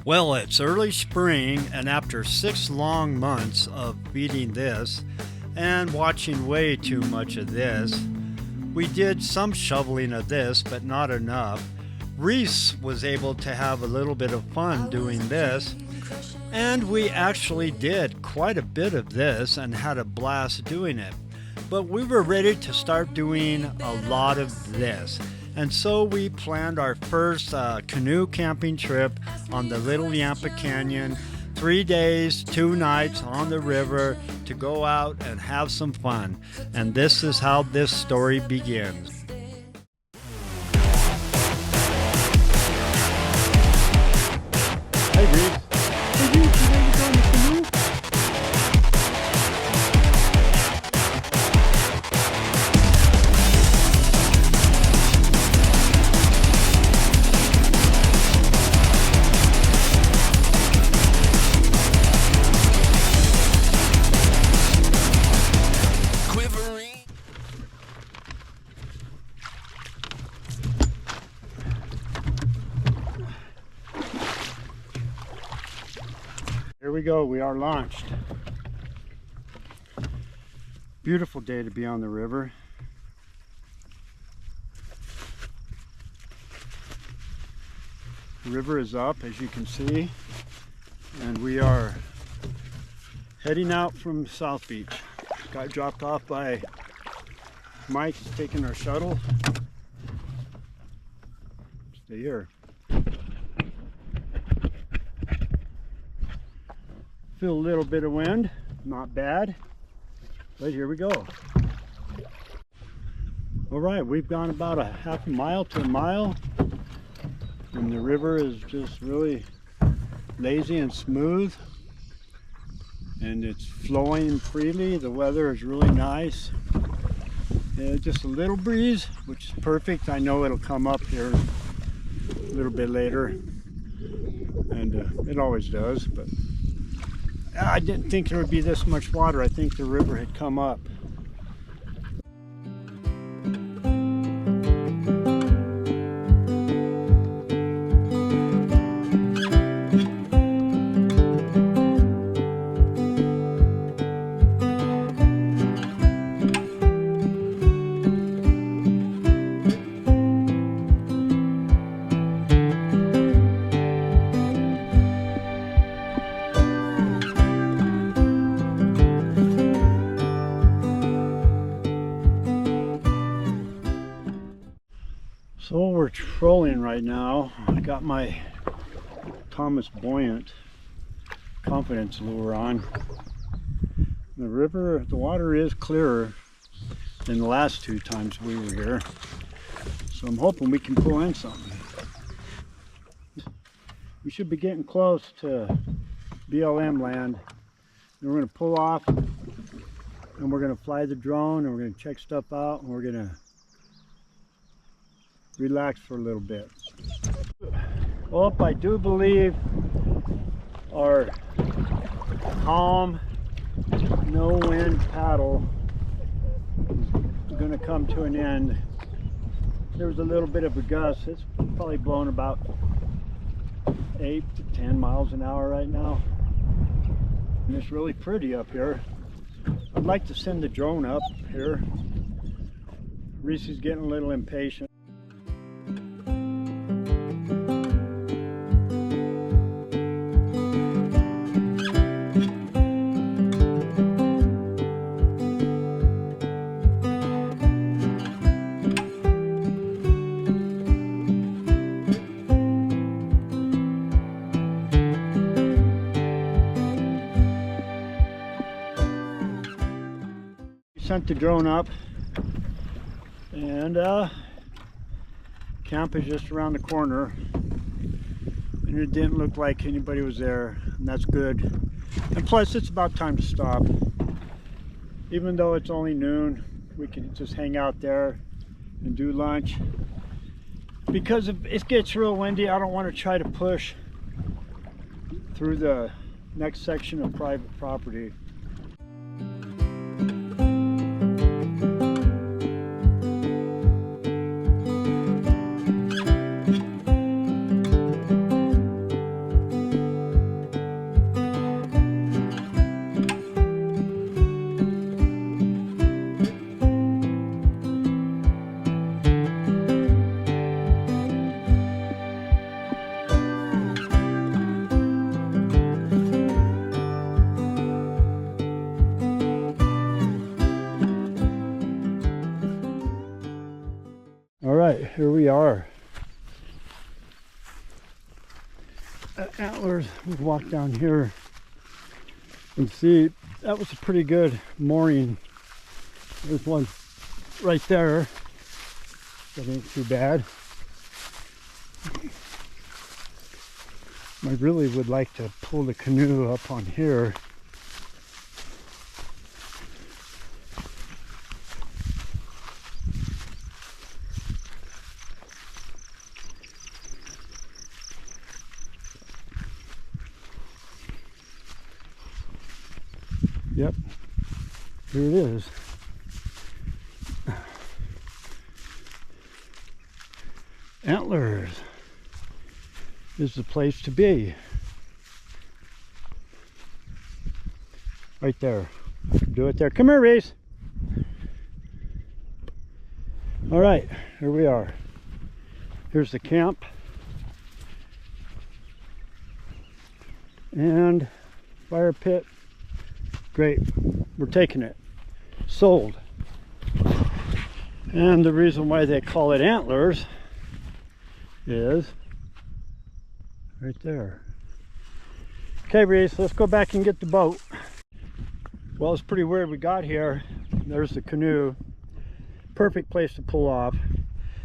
Well, it's early spring, and after 6 long months of feeding this and watching way too much of this, we did some shoveling of this, but not enough. Reese was able to have a little bit of fun doing this, and we actually did quite a bit of this and had a blast doing it. But we were ready to start doing a lot of this. And so we planned our first canoe camping trip on the little Yampa Canyon. 3 days, 2 nights on the river to go out and have some fun. And this is how this story begins. Hey, Reese. Hey, Reese, you ready to go on the canoe? Here we go, we are launched. Beautiful day to be on the river. The river is up, as you can see, and we are heading out from South Beach. Got dropped off by Mike. He's taking our shuttle. Stay here. Feel a little bit of wind, not bad, but here we go. All right, we've gone about a half a mile to a mile, and the river is just really lazy and smooth, and it's flowing freely. The weather is really nice. Just a little breeze, which is perfect. I know it'll come up here a little bit later, and it always does, but I didn't think there would be this much water. I think the river had come up. So we're trolling right now. I got my Thomas Buoyant confidence lure on. The river, the water is clearer than the last 2 times we were here. So I'm hoping we can pull in something. We should be getting close to BLM land. And we're gonna pull off and we're gonna fly the drone and we're gonna check stuff out and we're gonna relax for a little bit. Well, I do believe our calm, no wind paddle is going to come to an end. There was a little bit of a gust. It's probably blowing about 8 to 10 miles an hour right now. And it's really pretty up here. I'd like to send the drone up here. Reese is getting a little impatient. Sent the drone up, and camp is just around the corner, and it didn't look like anybody was there, and that's good. And plus it's about time to stop. Even though it's only noon, we can just hang out there and do lunch. Because if it gets real windy, I don't want to try to push through the next section of private property. here we are. At Antlers, we walk down here and see that was a pretty good mooring. There's one right there. That ain't too bad. I really would like to pull the canoe up on here. Yep, here it is. Antlers is the place to be. Right there. Do it there. Come here, Reese. All right, here we are. Here's the camp. And fire pit. Great, we're taking it. Sold. And the reason why they call it Antlers is right there. Okay, Reese, let's go back and get the boat. Well, it's pretty weird. We got here. There's the canoe. Perfect place to pull off.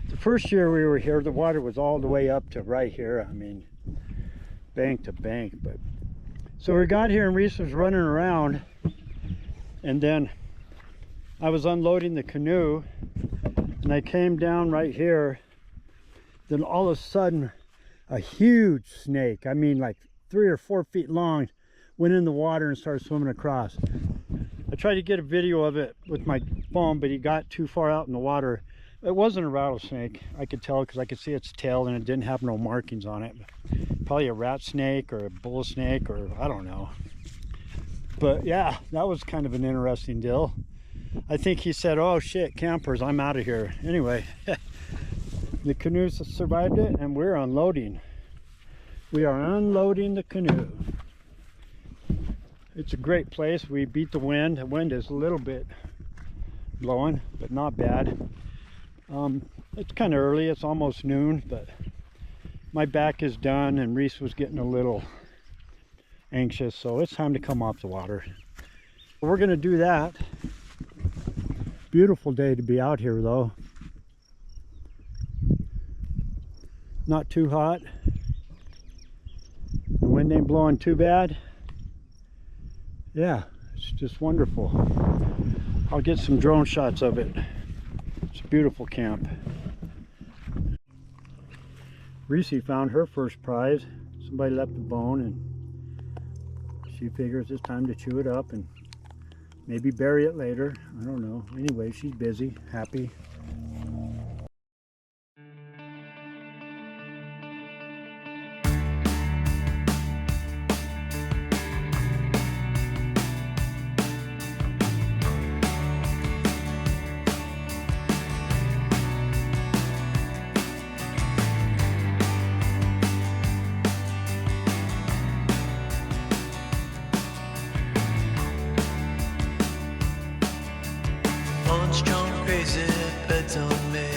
The first year we were here, the water was all the way up to right here. I mean, bank to bank. But so we got here and Reese was running around, and then I was unloading the canoe and I came down right here. Then all of a sudden a huge snake, I mean like 3 or 4 feet long, went in the water and started swimming across. I tried to get a video of it with my phone, but he got too far out in the water. It wasn't a rattlesnake, I could tell, because I could see its tail and it didn't have no markings on it. Probably a rat snake or a bull snake, or I don't know. But yeah, that was kind of an interesting deal. I think he said, oh shit, campers, I'm out of here. Anyway, the canoe survived it and we're unloading. We are unloading the canoe. It's a great place. We beat the wind. The wind is a little bit blowing, but not bad. It's kind of early. It's almost noon, but my back is done and Reese was getting a little anxious, so it's time to come off the water. We're gonna do that. Beautiful day to be out here though. Not too hot. The wind ain't blowing too bad. Yeah, it's just wonderful. I'll get some drone shots of it. It's a beautiful camp. Reese found her first prize. Somebody left a bone and she figures it's time to chew it up and maybe bury it later. I don't know. Anyway, she's busy, happy. Strong, crazy bets on me.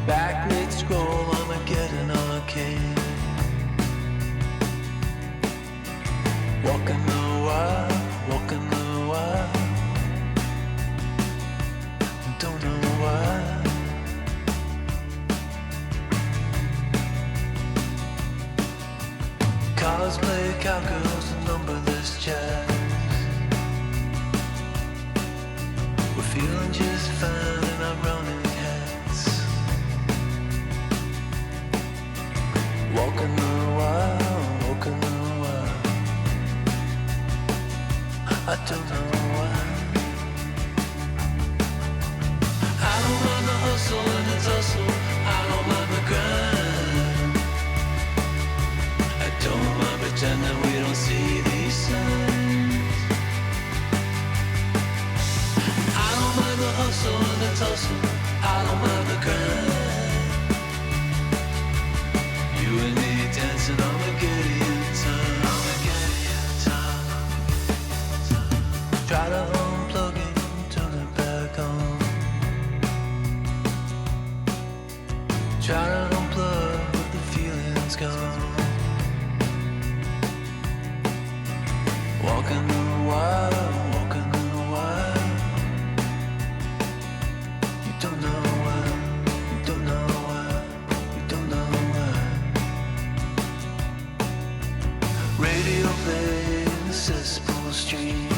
Back mid scroll, Armageddon arcade. Walking the wild, walking the wild. Don't know why. Cosplay cowgirls and numberless chats. Feeling just fine in our running hats. Walking the wild, walking the wild. I don't know why. I don't mind the hustle and the tussle. I don't mind the grind. I don't mind pretending we don't see these signs. The hustle and the radio playing the cesspool stream.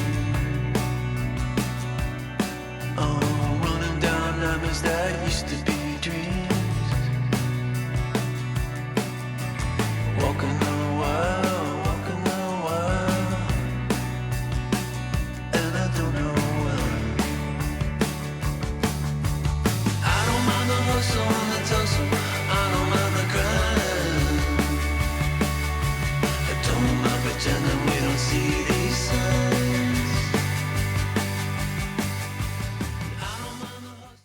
Oh, running down nightmares that used to be dreams. Walking the wild, and I don't know why. I don't mind the hustle and the tussle, I don't mind the grind. I don't mind pretending we don't see these signs. I don't mind the hustle.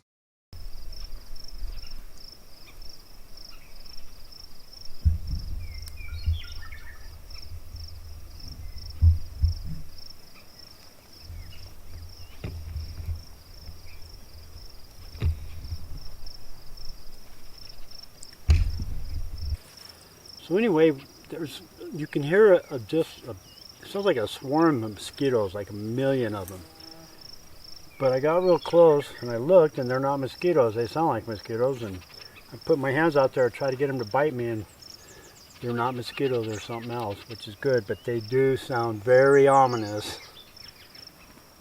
So anyway, you can hear it sounds like a swarm of mosquitoes, like a million of them. But I got real close and I looked, and they're not mosquitoes. They sound like mosquitoes, and I put my hands out there to try to get them to bite me, and they're not mosquitoes, they're something else, which is good. But they do sound very ominous,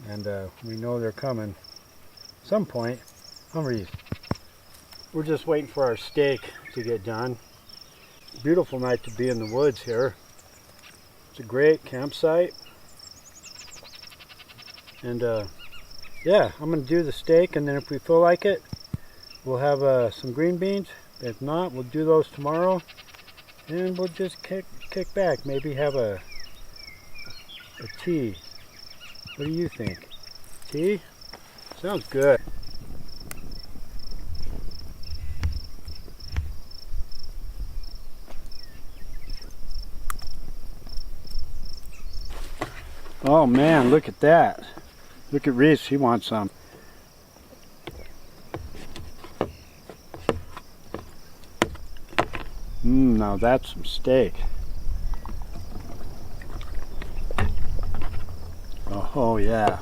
and we know they're coming at some point. We're just waiting for our steak to get done. Beautiful night to be in the woods here. It's a great campsite, and yeah, I'm gonna do the steak, and then if we feel like it, we'll have some green beans. If not, we'll do those tomorrow, and we'll just kick back. Maybe have a tea. What do you think? Tea? Sounds good. Oh man, look at that. Look at Reese, he wants some. Now that's some steak. Oh yeah.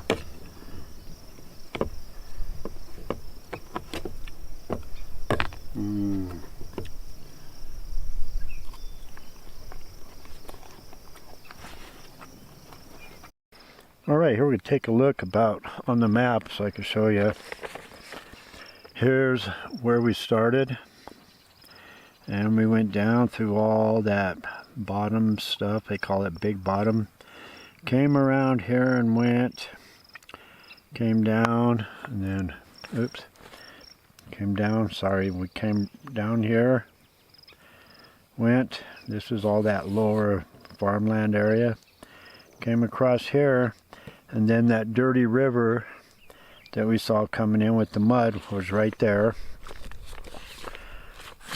Alright, here we take a look on the map so I can show you. Here's where we started, and we went down through all that bottom stuff. They call it Big Bottom. Came around here and came down, and then came down, sorry, we came down here, this is all that lower farmland area, came across here, and then that dirty river that we saw coming in with the mud was right there.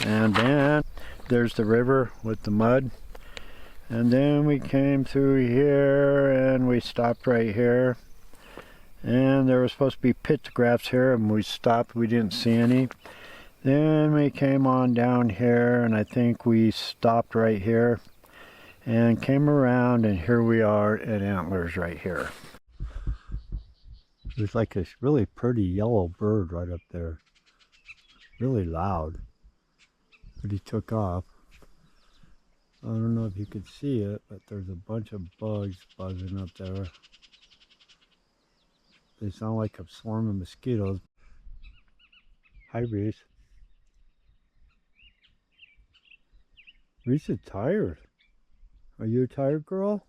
And then there's the river with the mud. And then we came through here and we stopped right here. And there was supposed to be pictographs here, and we stopped, we didn't see any. Then we came on down here, and I think we stopped right here and came around, and here we are at Antlers right here. There's like this really pretty yellow bird right up there. Really loud. But he took off. I don't know if you could see it, but there's a bunch of bugs buzzing up there. They sound like a swarm of mosquitoes. Hi, Reese. Reese is tired. Are you a tired girl?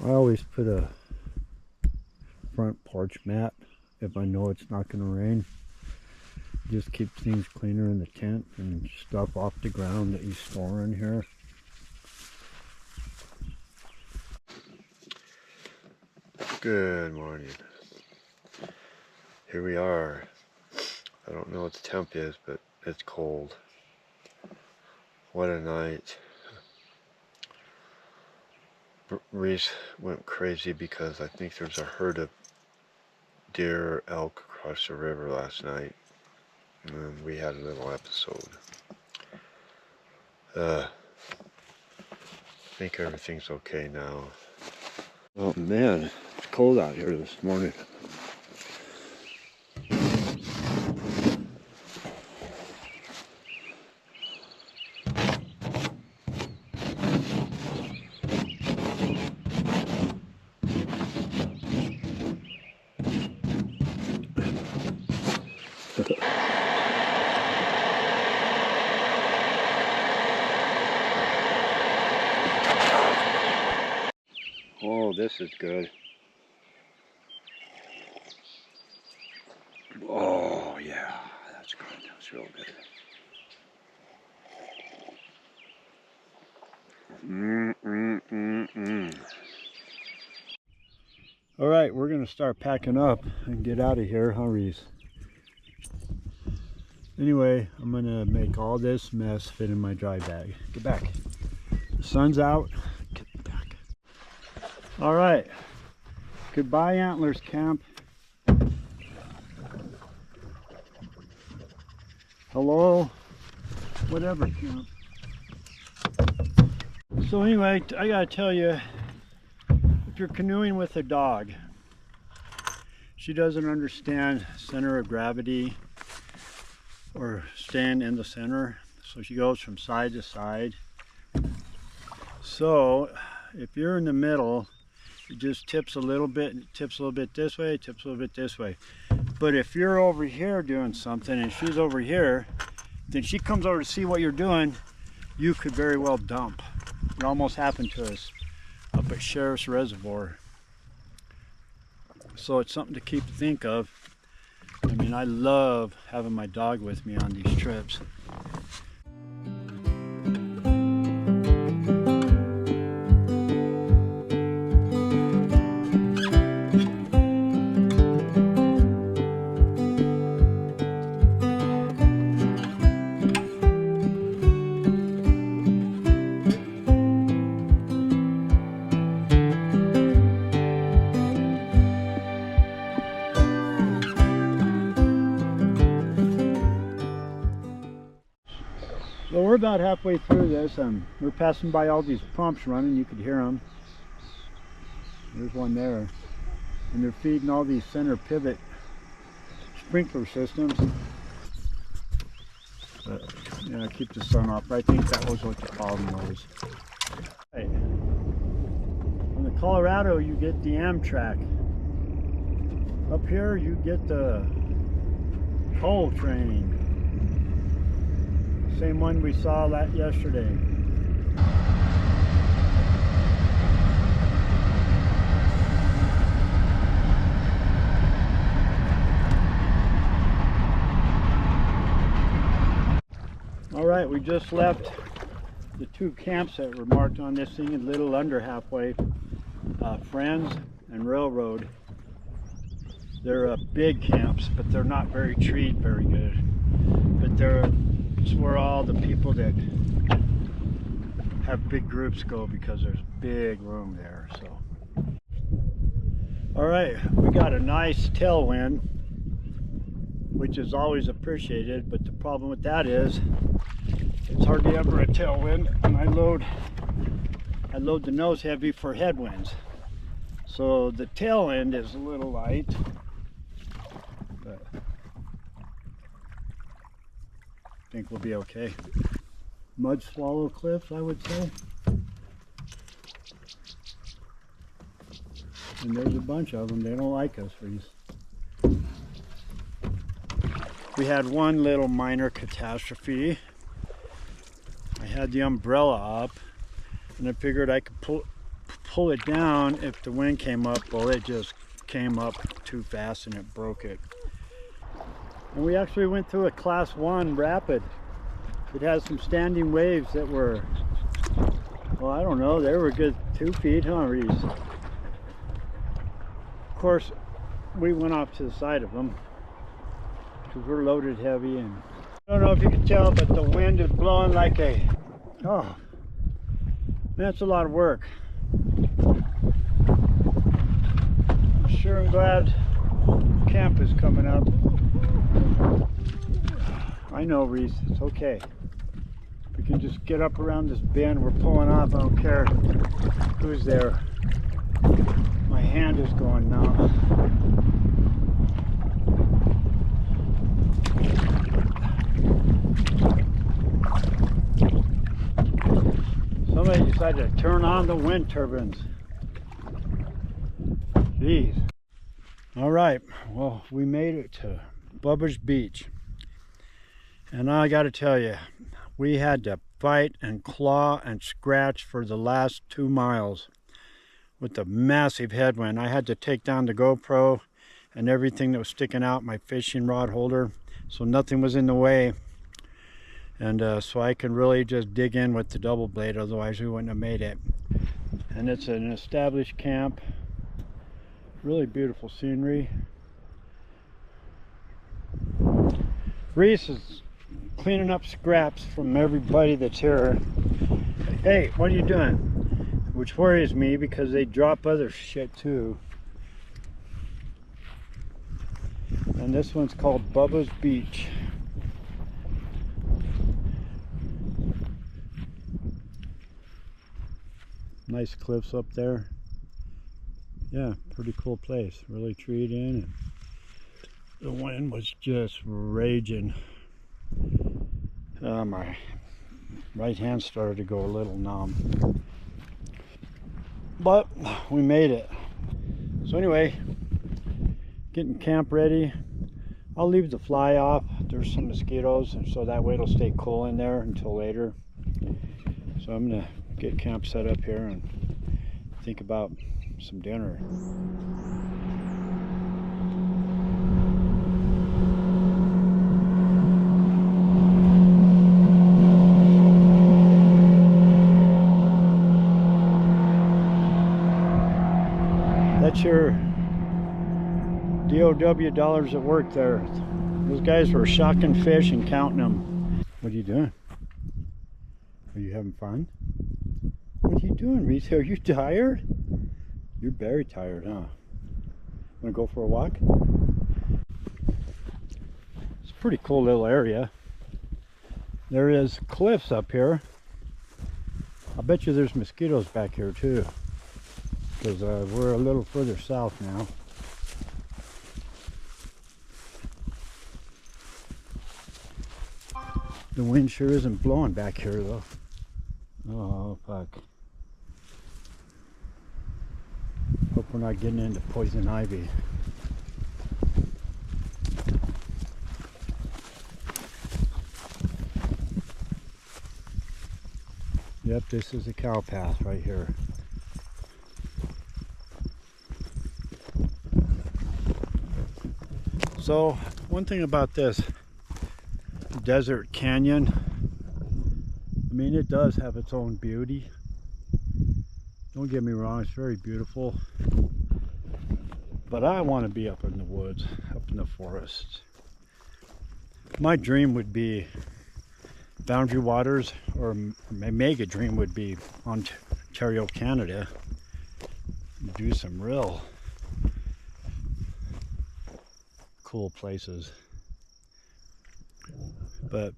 I always put a front porch mat if I know it's not going to rain. Just keeps things cleaner in the tent and stuff off the ground that you store in here. Good morning. Here we are. I don't know what the temp is, but it's cold. What a night. Reese went crazy because I think there's a herd of deer or elk across the river last night, and we had a little episode. I think everything's okay now. Oh man, it's cold out here this morning. this is good. Oh yeah, that's good. That's real good. All right, we're gonna start packing up and get out of here, huh, Reese? Anyway, I'm gonna make all this mess fit in my dry bag. Get back. The sun's out. Get back. All right. Goodbye, Antlers Camp. Hello, whatever camp. So anyway, I gotta tell you, if you're canoeing with a dog, she doesn't understand center of gravity or staying in the center, so she goes from side to side. So if you're in the middle, it just tips a little bit, tips a little bit this way, tips a little bit this way. But if you're over here doing something and she's over here, then she comes over to see what you're doing, you could very well dump. It almost happened to us up at Sheriff's Reservoir. So it's something to think of. I mean, I love having my dog with me on these trips. So we're about halfway through this, and we're passing by all these pumps running. You could hear them. There's one there, and they're feeding all these center pivot sprinkler systems. But yeah, keep the sun off. I think that was what the problem was. Right. On the Colorado, you get the Amtrak. Up here, you get the coal train. Same one we saw yesterday. All right, we just left the two camps that were marked on this thing, a little under halfway. Friends and Railroad. They're big camps, but they're not very treed very good. But it's where all the people that have big groups go, because there's big room there. So, all right, we got a nice tailwind, which is always appreciated. But the problem with that is it's hardly ever a tailwind, and I load the nose heavy for headwinds. So the tail end is a little light, but I think we'll be okay. Mud swallow cliffs, I would say. And there's a bunch of them. They don't like us, Reese. We had one little minor catastrophe. I had the umbrella up, and I figured I could pull it down if the wind came up. Well, it just came up too fast and it broke it. And we actually went through a class 1 rapid. It has some standing waves that were, well, I don't know, they were a good 2 feet, huh, Reese? Of course, we went off to the side of them because we're loaded heavy, and I don't know if you can tell, but the wind is blowing like oh, that's a lot of work. I'm sure I'm glad camp is coming up. I know, Reese, it's okay. We can just get up around this bend. We're pulling off. I don't care who's there. My hand is going now. Somebody decided to turn on the wind turbines. Jeez. All right, well, we made it to Bubba's Beach. And I got to tell you, we had to fight and claw and scratch for the last 2 miles. with the massive headwind. I had to take down the GoPro and everything that was sticking out, my fishing rod holder, so nothing was in the way. And so I can really just dig in with the double blade, otherwise we wouldn't have made it. And it's an established camp. Really beautiful scenery. Reese is cleaning up scraps from everybody that's here. Hey, what are you doing? Which worries me because they drop other shit too. And this one's called Bubba's Beach. Nice cliffs up there. Yeah, pretty cool place. Really treed in. And the wind was just raging. My right hand started to go a little numb. But we made it. So anyway, getting camp ready. I'll leave the fly off. There's some mosquitoes, and so that way it'll stay cool in there until later. So I'm gonna get camp set up here and think about some dinner. That's your DOW dollars at work there. Those guys were shocking fish and counting them. What are you doing? Are you having fun? What are you doing, Reese? Are you tired? You're very tired, huh? Wanna go for a walk? It's a pretty cool little area. There is cliffs up here. I bet you there's mosquitoes back here too, because we're a little further south now. The wind sure isn't blowing back here though. Oh fuck. Hope we're not getting into poison ivy. Yep, this is a cow path right here. So, one thing about this desert canyon, I mean, it does have its own beauty. Don't get me wrong, it's very beautiful. But I want to be up in the woods, up in the forests. My dream would be Boundary Waters, or my mega dream would be Ontario, Canada. Do some real cool places. But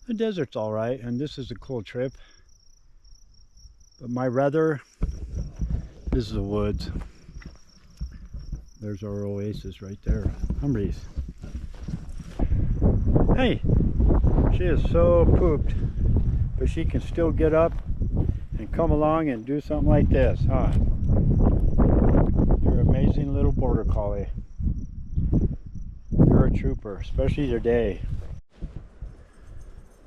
the desert's all right, and this is a cool trip. But my rather, this is the woods. There's our oasis right there. I'm Reese. Hey, she is so pooped, but she can still get up and come along and do something like this, huh? You're an amazing little border collie. You're a trooper, especially today.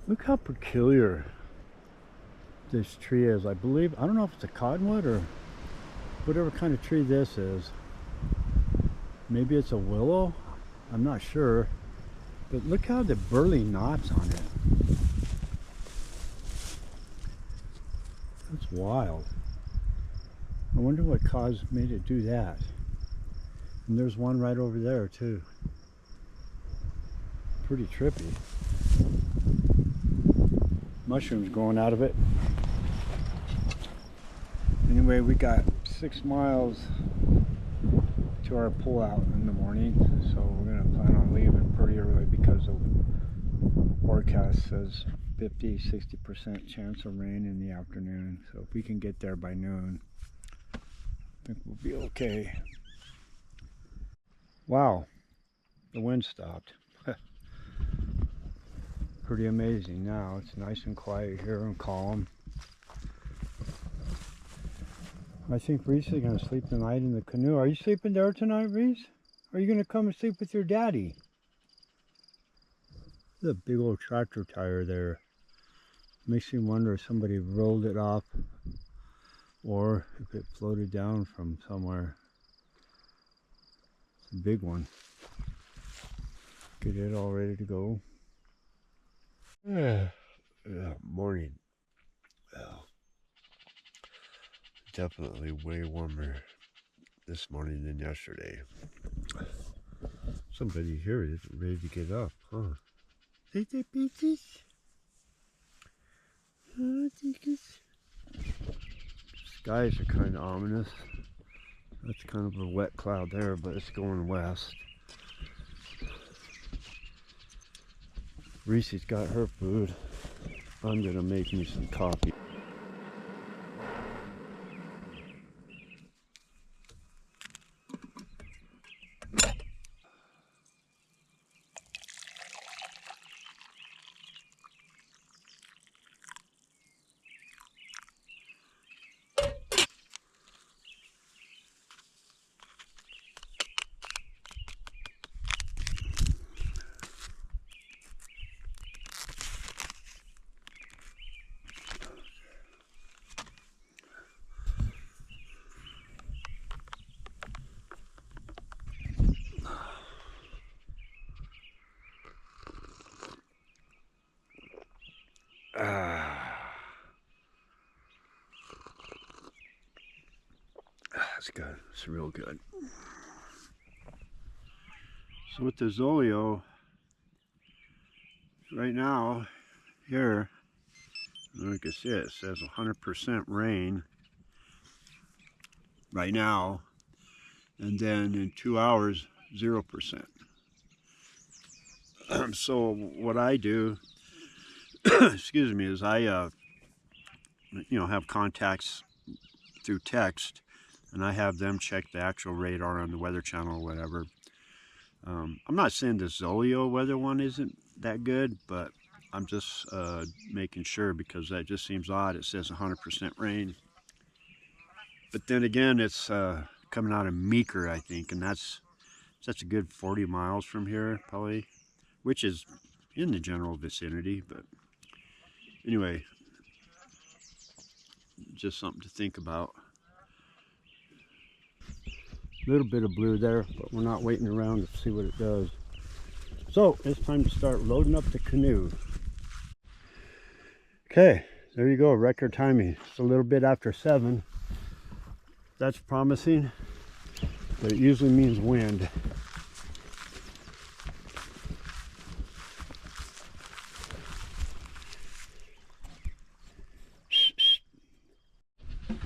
Look how peculiar this tree is. I don't know if it's a cottonwood or whatever kind of tree this is. Maybe it's a willow, I'm not sure. But look how the burly knots on it. That's wild. I wonder what made it do that. And there's one right over there too. Pretty trippy. Mushrooms growing out of it. Anyway, we got 6 miles to our pullout in the morning, so we're going to plan on leaving pretty early because the forecast says 50-60% chance of rain in the afternoon. So if we can get there by noon, I think we'll be okay. Wow, the wind stopped. Pretty amazing now. It's nice and quiet here and calm. I think Reese is going to sleep tonight in the canoe. Are you sleeping there tonight, Reese? Or are you going to come and sleep with your daddy? The big old tractor tire there. Makes me wonder if somebody rolled it off or if it floated down from somewhere. It's a big one. Get it all ready to go. Morning. Definitely way warmer this morning than yesterday. Somebody here is ready to get up, huh? Skies are kind of ominous. That's kind of a wet cloud there, but it's going west. Reese's got her food. I'm gonna make me some coffee. That's good. It's real good. So with the Zoleo, right now, here, like I said, it says 100% rain right now, and then in 2 hours, 0%. So what I do, excuse me, is I, have contacts through text, and I have them check the actual radar on the Weather Channel or whatever. I'm not saying the Zoleo weather one isn't that good, but I'm just making sure, because that just seems odd. It says 100% rain. But then again, it's coming out of Meeker, I think, and that's a good 40 miles from here, probably, which is in the general vicinity. But anyway, just something to think about. A little bit of blue there, but we're not waiting around to see what it does. So it's time to start loading up the canoe. Okay, there you go, record timing. It's a little bit after 7. That's promising, but it usually means wind.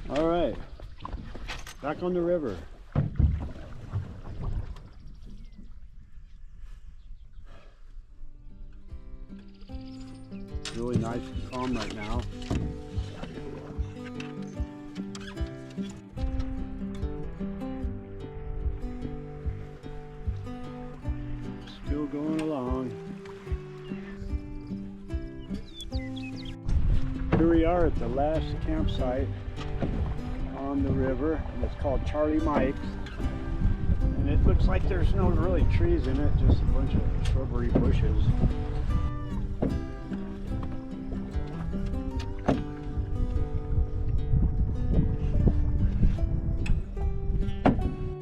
All right, back on the river. Really nice and calm right now. Still going along. Here we are at the last campsite on the river, and it's called Charlie Mike's. And it looks like there's no really trees in it, just a bunch of shrubbery bushes.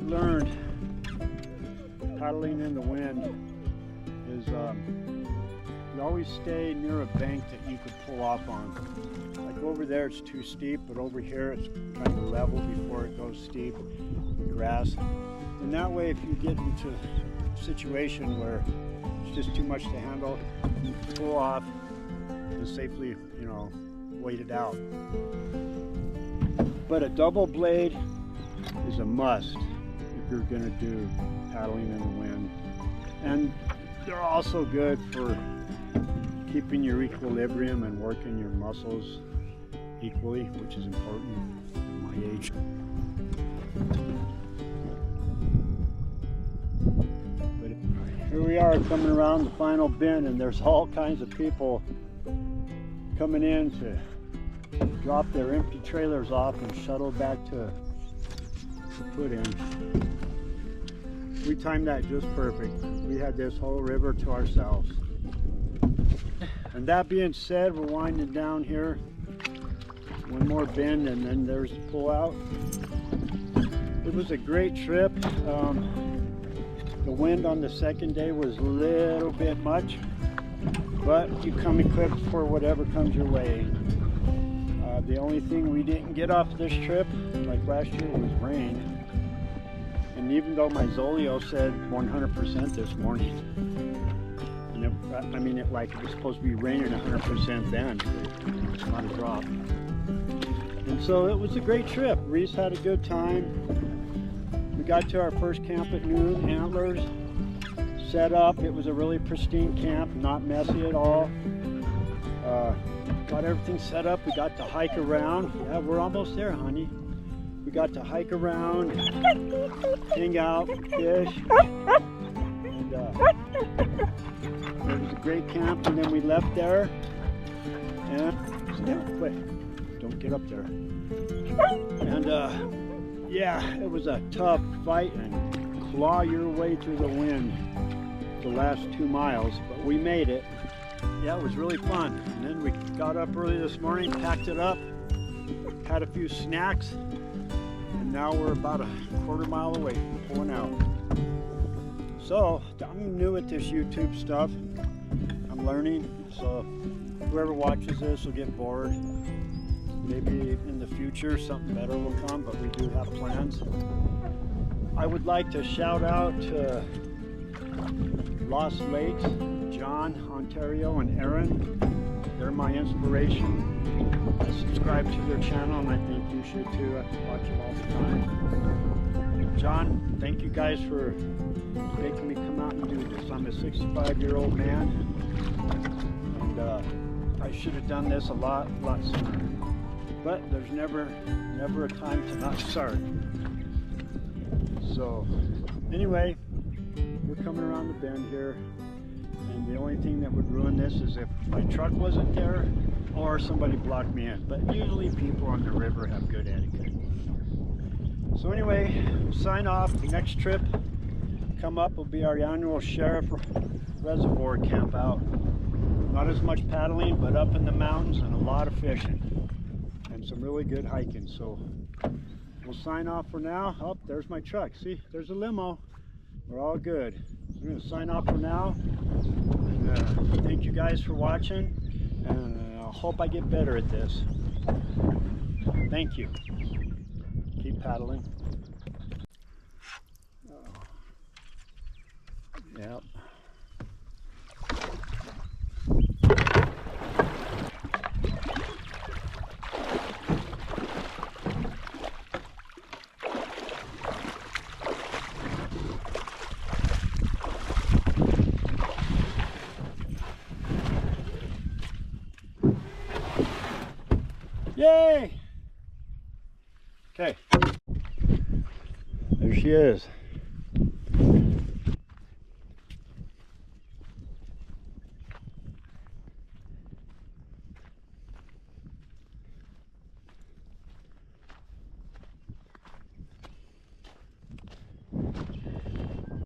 Learned paddling in the wind is you always stay near a bank that you could pull off on. Like over there it's too steep, but over here it's kind of level before it goes steep with grass. And that way, if you get into a situation where it's just too much to handle, you can pull off and safely, wait it out. But a double blade is a must if you're going to do paddling in the wind. And they're also good for keeping your equilibrium and working your muscles equally, which is important at my age. But here we are coming around the final bend, and there's all kinds of people coming in to drop their empty trailers off and shuttle back to put in. We timed that just perfect. We had this whole river to ourselves. And that being said, we're winding down here. one more bend, and then there's the pull out. It was a great trip. The wind on the second day was a little bit much, but you come equipped for whatever comes your way. The only thing we didn't get off this trip, like last year, was rain. And even though my Zolio said 100% this morning, and it was supposed to be raining 100% then, it's not a drop. And so it was a great trip. Reese had a good time. We got to our first camp at noon, Antlers, set up. It was a really pristine camp, not messy at all. Got everything set up. We got to hike around. Yeah, we're almost there, honey. We got to hike around, hang out, fish. And, it was a great camp, and then we left there. And sit down, quick. Don't get up there. And yeah, it was a tough fight and claw your way through the wind the last 2 miles, but we made it. Yeah, it was really fun. And then we got up early this morning, packed it up, had a few snacks, and now we're about a quarter mile away from pulling out. So I'm new at this YouTube stuff. I'm learning, so whoever watches this will get bored. Maybe in the future something better will come, but we do have plans. I would like to shout out to Lost Lakes, John, Ontario, and Aaron. They're my inspiration. I subscribe to their channel, and I think you should too. I watch them all the time. John, thank you guys for making me come out and do this. I'm a 65-year-old man, and I should have done this a lot sooner. But there's never a time to not start. So anyway, we're coming around the bend here, and the only thing that would ruin this is if my truck wasn't there or somebody blocked me in. But usually people on the river have good etiquette. So anyway, sign off. The next trip come up will be our annual Sheriff Reservoir camp out. Not as much paddling, but up in the mountains and a lot of fishing. Some really good hiking. So we'll sign off for now. Oh, there's my truck. See, there's a limo. We're all good. I'm going to sign off for now. And, thank you guys for watching, and I hope I get better at this. Thank you. Keep paddling. Oh. Yep. Yay! Okay, there she is.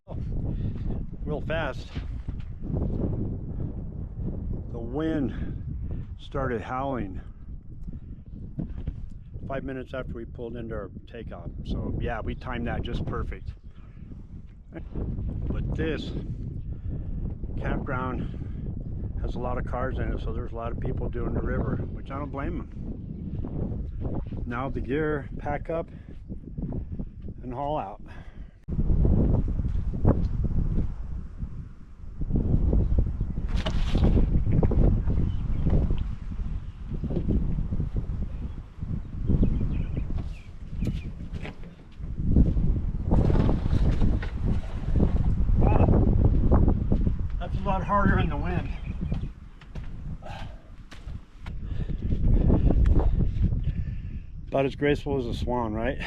Oh, real fast. The wind started howling 5 minutes after we pulled into our takeoff. So yeah, we timed that just perfect. But this campground has a lot of cars in it, so there's a lot of people doing the river, which I don't blame them. Now the gear, pack up and haul out. Harder in the wind. About as graceful as a swan, right?